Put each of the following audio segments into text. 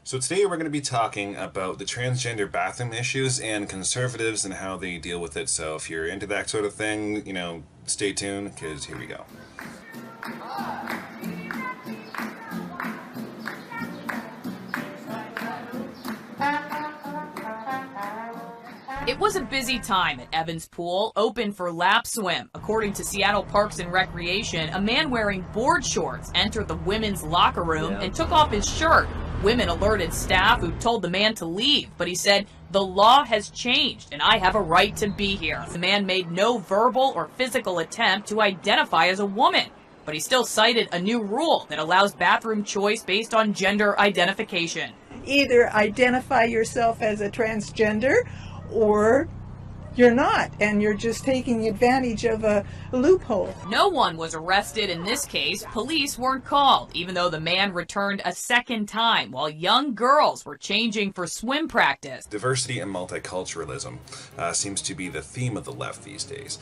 So today we're going to be talking about the transgender bathroom issues and conservatives and how they deal with it. So if you're into that sort of thing, stay tuned because here we go. It was a busy time at Evans Pool, open for lap swim. According to Seattle Parks and Recreation, a man wearing board shorts entered the women's locker room and took off his shirt. Women alerted staff, who told the man to leave, but he said, "The law has changed and I have a right to be here." The man made no verbal or physical attempt to identify as a woman, but he still cited a new rule that allows bathroom choice based on gender identification. Either identify yourself as a transgender or you're not, and you're just taking advantage of a loophole. No one was arrested in this case. Police weren't called, even though the man returned a second time while young girls were changing for swim practice. Diversity and multiculturalism seems to be the theme of the left these days.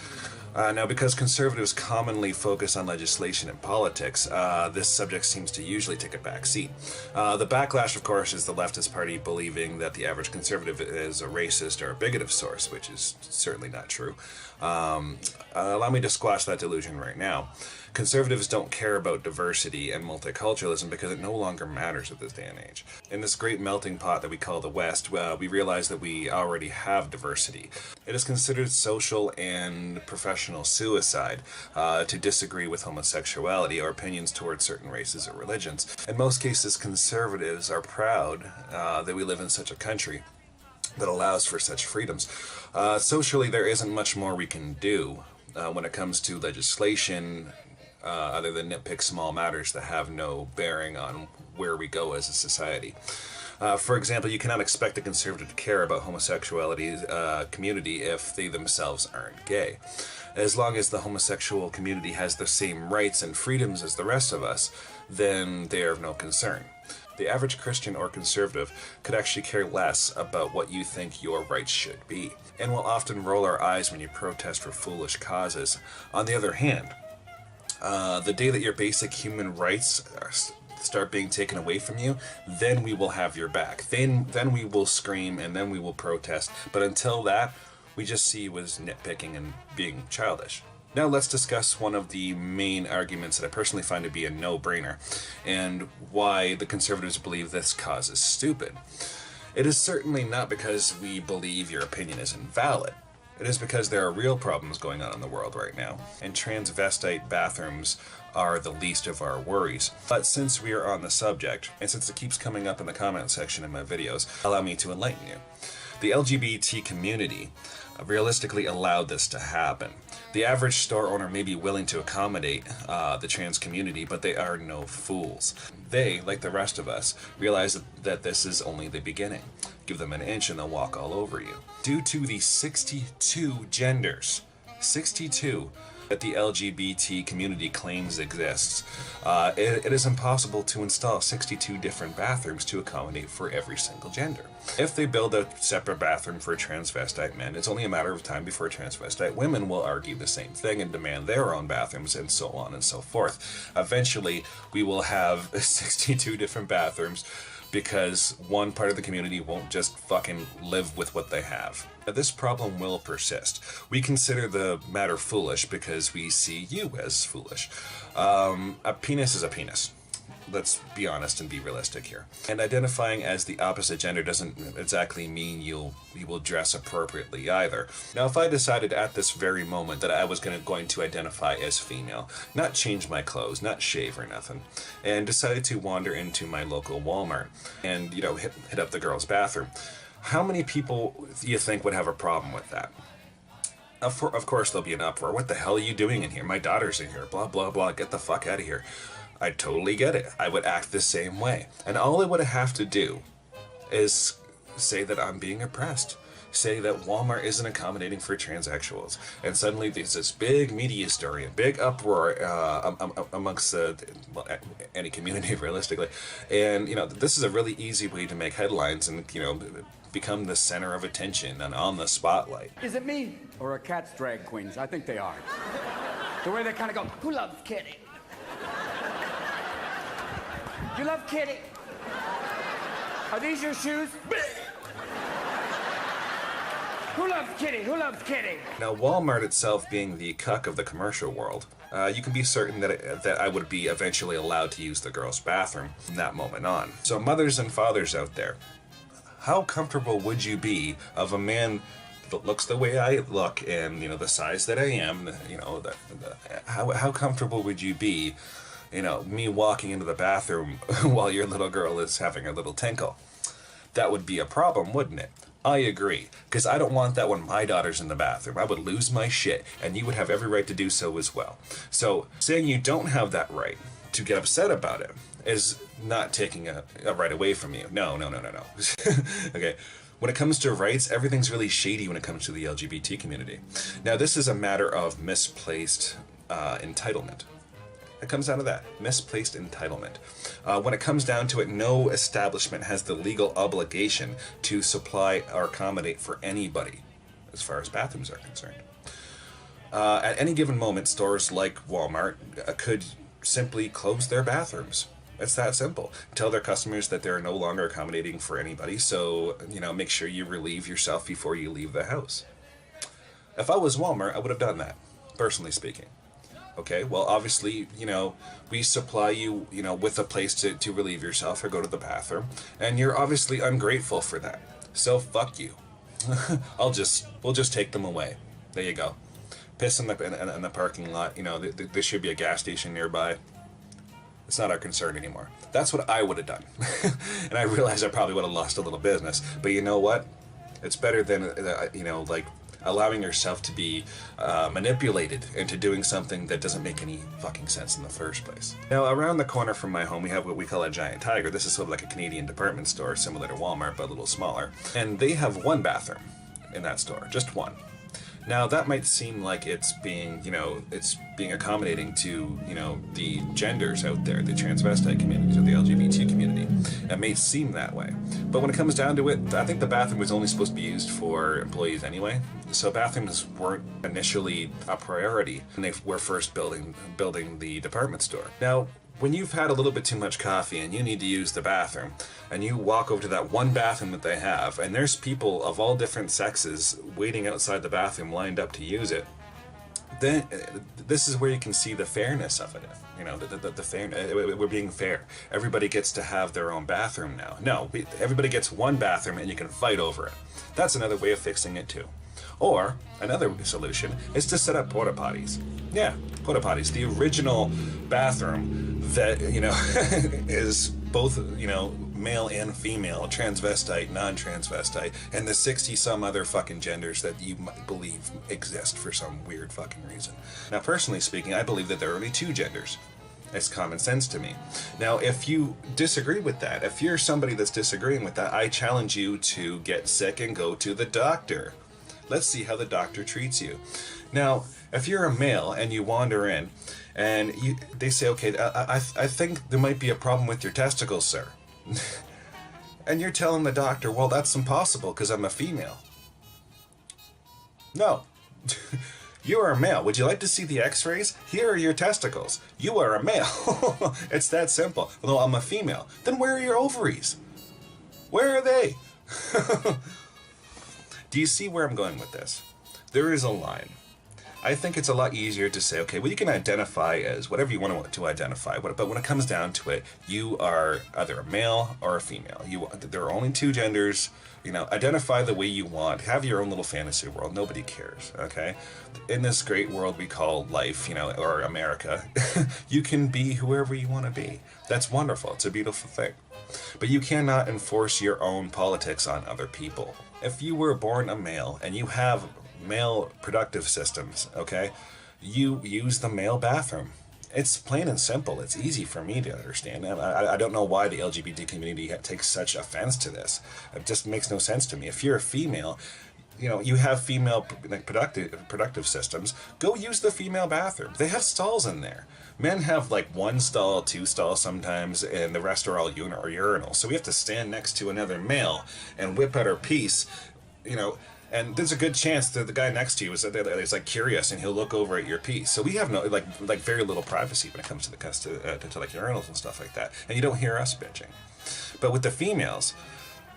Now, because conservatives commonly focus on legislation and politics, this subject seems to usually take a back seat. The backlash, of course, is the leftist party believing that the average conservative is a racist or a bigot of sorts, which is certainly not true. Allow me to squash that delusion right now. Conservatives don't care about diversity and multiculturalism because it no longer matters at this day and age. In this great melting pot that we call the West, we realize that we already have diversity. It is considered social and professional suicide to disagree with homosexuality or opinions towards certain races or religions. In most cases, conservatives are proud that we live in such a country that allows for such freedoms. Socially, there isn't much more we can do when it comes to legislation, other than nitpick small matters that have no bearing on where we go as a society. For example, you cannot expect a conservative to care about homosexuality community if they themselves aren't gay. As long as the homosexual community has the same rights and freedoms as the rest of us, then they are of no concern. The average Christian or conservative could actually care less about what you think your rights should be, and will often roll our eyes when you protest for foolish causes. On the other hand, the day that your basic human rights start being taken away from you, then we will have your back. Then we will scream and then we will protest. But until that, we just see you as nitpicking and being childish. Now let's discuss one of the main arguments that I personally find to be a no-brainer, and why the conservatives believe this cause is stupid. It is certainly not because we believe your opinion is invalid. It is because there are real problems going on in the world right now, and transvestite bathrooms are the least of our worries. But since we are on the subject, and since it keeps coming up in the comment section in my videos, allow me to enlighten you. The LGBT community realistically allowed this to happen. The average store owner may be willing to accommodate the trans community, but they are no fools. They, like the rest of us, realize that this is only the beginning. Give them an inch and they'll walk all over you. Due to the 62 genders, 62, that the LGBT community claims exists, it is impossible to install 62 different bathrooms to accommodate for every single gender. If they build a separate bathroom for transvestite men, it's only a matter of time before transvestite women will argue the same thing and demand their own bathrooms, and so on and so forth. Eventually, we will have 62 different bathrooms because one part of the community won't just fucking live with what they have. This problem will persist. We consider the matter foolish because we see you as foolish. A penis is a penis. Let's be honest and be realistic here. And identifying as the opposite gender doesn't exactly mean you will dress appropriately either. Now, if I decided at this very moment that I was going to identify as female, not change my clothes, not shave or nothing, and decided to wander into my local Walmart and, hit up the girls' bathroom, how many people do you think would have a problem with that? Of course there'll be an uproar. What the hell are you doing in here? My daughter's in here. Blah, blah, blah. Get the fuck out of here. I totally get it. I would act the same way. And all I would have to do is say that I'm being oppressed. Say that Walmart isn't accommodating for transsexuals. And suddenly there's this big media story, a big uproar amongst any community, realistically. And, this is a really easy way to make headlines and, become the center of attention and on the spotlight. Is it me or are cats drag queens? I think they are. The way they kind of go, who loves Kitty? You love Kitty? Are these your shoes? Who loves kitty? Who loves kitty? Now, Walmart itself being the cuck of the commercial world, you can be certain that I would be eventually allowed to use the girls' bathroom from that moment on. So mothers and fathers out there, how comfortable would you be of a man that looks the way I look and, you know, the size that I am, you know, how comfortable would you be, you know, me walking into the bathroom while your little girl is having a little tinkle? That would be a problem, wouldn't it? I agree, because I don't want that when my daughter's in the bathroom. I would lose my shit, and you would have every right to do so as well. So, saying you don't have that right to get upset about it is not taking a right away from you. No. Okay, when it comes to rights, everything's really shady when it comes to the LGBT community. Now, this is a matter of misplaced entitlement. It comes down to that, misplaced entitlement. When it comes down to it, no establishment has the legal obligation to supply or accommodate for anybody, as far as bathrooms are concerned. At any given moment, stores like Walmart could simply close their bathrooms. It's that simple. Tell their customers that they're no longer accommodating for anybody, so, you know, make sure you relieve yourself before you leave the house. If I was Walmart, I would have done that, personally speaking. Okay, well, obviously, you know, we supply you, you know, with a place to relieve yourself or go to the bathroom, and you're obviously ungrateful for that. So fuck you. We'll just take them away. There you go. Piss in the parking lot. You know, there should be a gas station nearby. It's not our concern anymore. That's what I would have done, and I realize I probably would have lost a little business. But you know what? It's better than you know, like, allowing yourself to be manipulated into doing something that doesn't make any fucking sense in the first place. Now, around the corner from my home, we have what we call a Giant Tiger. This is sort of like a Canadian department store, similar to Walmart, but a little smaller. And they have one bathroom in that store, just one. Now, that might seem like it's being, you know, it's being accommodating to, you know, the genders out there, the transvestite community, or the LGBT community. It may seem that way. But when it comes down to it, I think the bathroom was only supposed to be used for employees anyway. So bathrooms weren't initially a priority when they were first building the department store. Now, when you've had a little bit too much coffee and you need to use the bathroom, and you walk over to that one bathroom that they have, and there's people of all different sexes waiting outside the bathroom lined up to use it, then this is where you can see the fairness of it. You know, the fairness. We're being fair. Everybody gets to have their own bathroom now. No, everybody gets one bathroom and you can fight over it. That's another way of fixing it too. Or, another solution is to set up porta potties. Yeah, porta potties. The original bathroom that, you know, is both, you know, male and female, transvestite, non-transvestite, and the 60-some other fucking genders that you might believe exist for some weird fucking reason. Now, personally speaking, I believe that there are only two genders. It's common sense to me. Now, if you disagree with that, if you're somebody that's disagreeing with that, I challenge you to get sick and go to the doctor. Let's see how the doctor treats you. Now, if you're a male and you wander in and they say, okay, I think there might be a problem with your testicles, sir. And you're telling the doctor, well, that's impossible because I'm a female. No. You are a male. Would you like to see the x-rays? Here are your testicles. You are a male. It's that simple. Although I'm a female. Then where are your ovaries? Where are they? Do you see where I'm going with this? There is a line. I think it's a lot easier to say, okay, well, you can identify as whatever you want to identify, but when it comes down to it, you are either a male or a female. There are only two genders. You know, identify the way you want. Have your own little fantasy world. Nobody cares, okay? In this great world we call life, you know, or America, you can be whoever you want to be. That's wonderful. It's a beautiful thing. But you cannot enforce your own politics on other people. If you were born a male and you have male productive systems, okay, you use the male bathroom. It's plain and simple. It's easy for me to understand. I don't know why the LGBT community takes such offense to this. It just makes no sense to me. If you're a female, you know, you have female productive systems, go use the female bathroom. They have stalls in there. Men have like one stall, two stalls sometimes, and the rest are all urinals. So we have to stand next to another male and whip out our piece, you know, and there's a good chance that the guy next to you is like curious and he'll look over at your piece. So we have no like very little privacy when it comes to like urinals and stuff like that. And you don't hear us bitching. But with the females,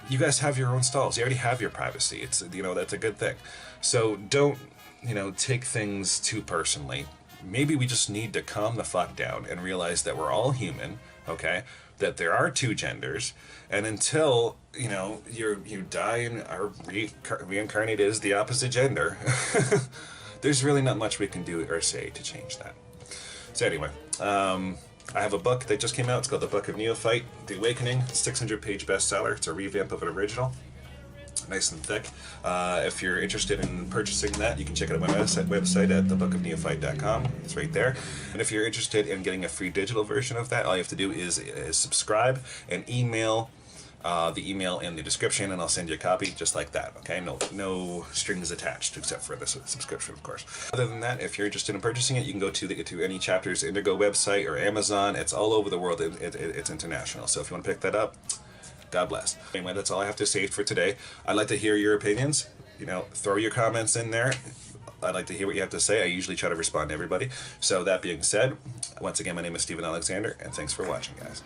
you guys have your own stalls. You already have your privacy. It's, you know, that's a good thing. So don't, you know, take things too personally. Maybe we just need to calm the fuck down and realize that we're all human, okay? That there are two genders, and until, you know, you die and are reincarnated as the opposite gender, there's really not much we can do or say to change that. So anyway, I have a book that just came out. It's called The Book of Neophyte, The Awakening, 600-page bestseller. It's a revamp of an original. Nice and thick. If you're interested in purchasing that, you can check it out on my website at thebookofneophyte.com. It's right there. And if you're interested in getting a free digital version of that, all you have to do is subscribe and email the email in the description, and I'll send you a copy just like that. Okay, no strings attached except for this subscription, of course. Other than that, if you're interested in purchasing it, you can go to any Chapters Indigo website or Amazon. It's all over the world. It's international. So if you want to pick that up, God bless. Anyway, that's all I have to say for today. I'd like to hear your opinions. You know, throw your comments in there. I'd like to hear what you have to say. I usually try to respond to everybody. So that being said, once again, my name is Stephen Alexander, and thanks for watching, guys.